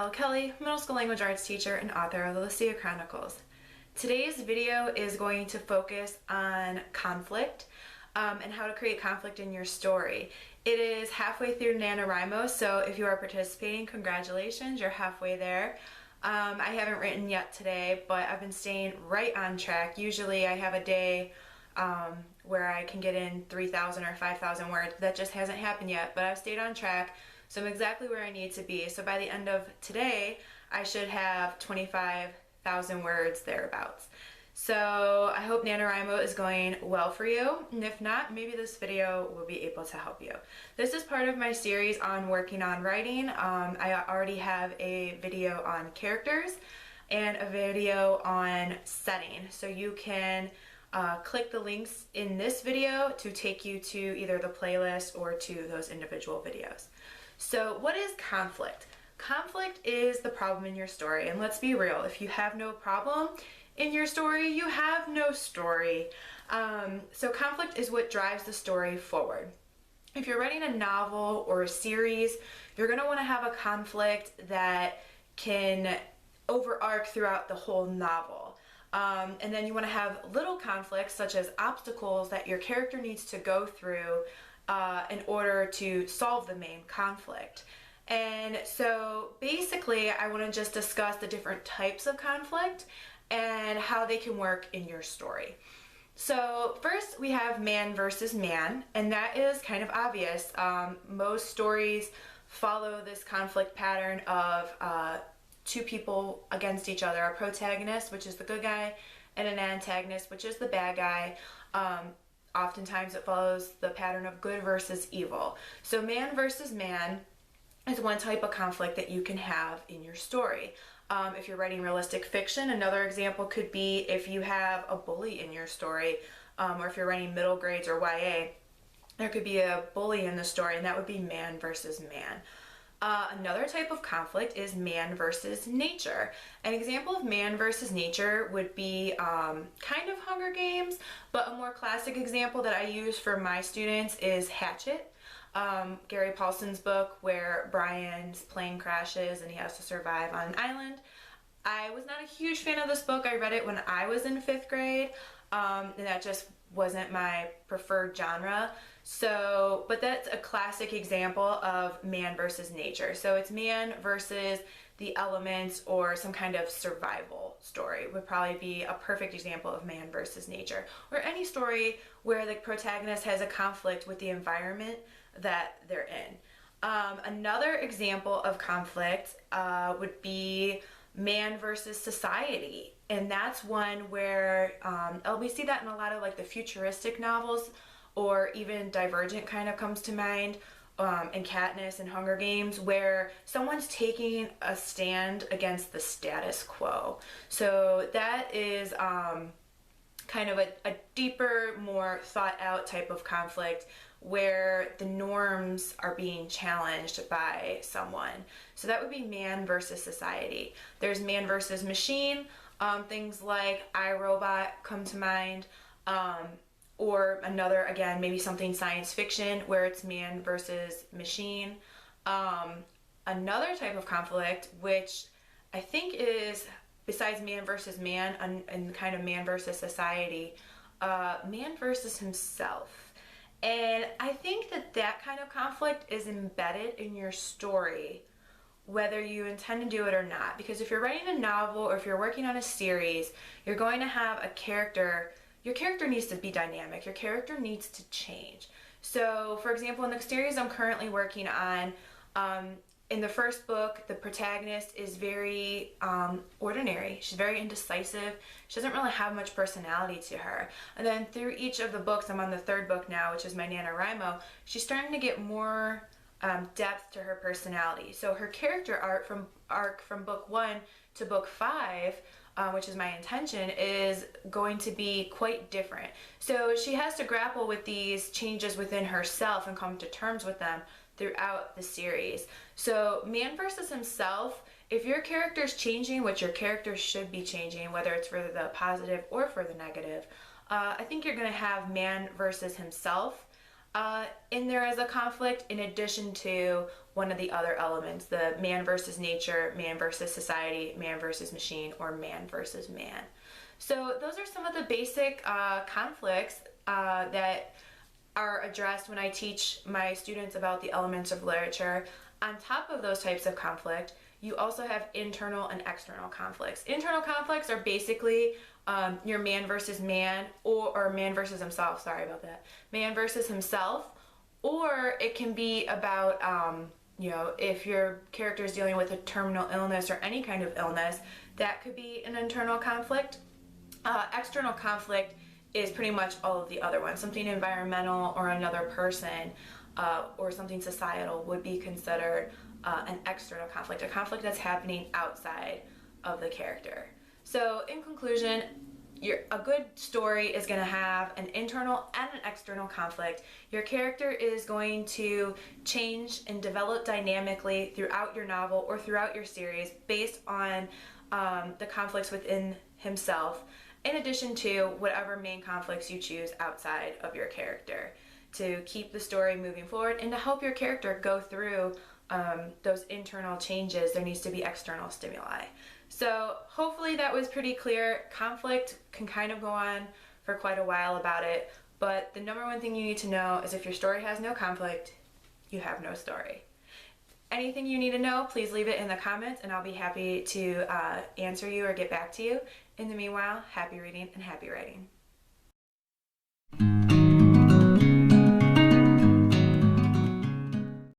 Danielle Kelly, middle school language arts teacher and author of the Lucia Chronicles. Today's video is going to focus on conflict and how to create conflict in your story. It is halfway through NaNoWriMo, so if you are participating, congratulations, you're halfway there. I haven't written yet today, but I've been staying right on track. Usually I have a day where I can get in 3,000 or 5,000 words. That just hasn't happened yet, but I've stayed on track. So I'm exactly where I need to be. So by the end of today, I should have 25,000 words thereabouts. So I hope NaNoWriMo is going well for you. And if not, maybe this video will be able to help you. This is part of my series on working on writing. I already have a video on characters and a video on setting. So you can click the links in this video to take you to either the playlist or to those individual videos. So what is conflict? Conflict is the problem in your story, and let's be real, if you have no problem in your story, you have no story. So conflict is what drives the story forward. If you're writing a novel or a series, you're going to want to have a conflict that can overarch throughout the whole novel. And then you want to have little conflicts such as obstacles that your character needs to go through in order to solve the main conflict. And so basically I want to just discuss the different types of conflict and how they can work in your story. So first we have man versus man, and that is kind of obvious. Most stories follow this conflict pattern of two people against each other, a protagonist, which is the good guy, and an antagonist, which is the bad guy. Oftentimes it follows the pattern of good versus evil. So man versus man is one type of conflict that you can have in your story. If you're writing realistic fiction, another example could be if you have a bully in your story, or if you're writing middle grades or YA, there could be a bully in the story, and that would be man versus man. Another type of conflict is man versus nature. An example of man versus nature would be kind of Hunger Games, but a more classic example that I use for my students is Hatchet, Gary Paulson's book where Brian's plane crashes and he has to survive on an island. I was not a huge fan of this book. I read it when I was in 5th grade, and that just wasn't my preferred genre. So, but that's a classic example of man versus nature. So it's man versus the elements, or some kind of survival story would probably be a perfect example of man versus nature. Or any story where the protagonist has a conflict with the environment that they're in. Another example of conflict would be man versus society, and that's one where we see that in a lot of like the futuristic novels, or even Divergent kind of comes to mind, and Katniss and Hunger Games, where someone's taking a stand against the status quo. So that is kind of a deeper, more thought out type of conflict where the norms are being challenged by someone. So that would be man versus society. There's man versus machine. Things like iRobot come to mind. Or another, again, maybe something science fiction where it's man versus machine. Another type of conflict, which I think is, besides man versus man and kind of man versus society, man versus himself. And I think that that kind of conflict is embedded in your story, whether you intend to do it or not. Because if you're writing a novel or if you're working on a series, you're going to have a character. Your character needs to be dynamic. Your character needs to change. So, for example, in the series I'm currently working on, in the first book, the protagonist is very ordinary. She's very indecisive. She doesn't really have much personality to her. And then through each of the books, I'm on the 3rd book now, which is my NaNoWriMo, she's starting to get more depth to her personality. So her character arc from book 1 to book 5, which is my intention, is going to be quite different. So she has to grapple with these changes within herself and come to terms with them throughout the series. So man versus himself, if your character's changing, which your character should be changing, whether it's for the positive or for the negative, I think you're going to have man versus himself in there as a conflict, in addition to one of the other elements, the man versus nature, man versus society, man versus machine, or man versus man. So those are some of the basic conflicts that are addressed when I teach my students about the elements of literature. On top of those types of conflict, you also have internal and external conflicts. Internal conflicts are basically your man versus man, or man versus himself, sorry about that. Man versus himself, or it can be about, if your character is dealing with a terminal illness or any kind of illness, that could be an internal conflict. External conflict is pretty much all of the other ones. Something environmental or another person or something societal would be considered an external conflict, a conflict that's happening outside of the character. So in conclusion, a good story is going to have an internal and an external conflict. Your character is going to change and develop dynamically throughout your novel or throughout your series based on the conflicts within himself, in addition to whatever main conflicts you choose outside of your character, to keep the story moving forward and to help your character go through those internal changes. There needs to be external stimuli. So hopefully that was pretty clear. Conflict can kind of go on for quite a while about it, but the number one thing you need to know is if your story has no conflict, you have no story. Anything you need to know, please leave it in the comments and I'll be happy to answer you or get back to you. In the meanwhile, happy reading and happy writing.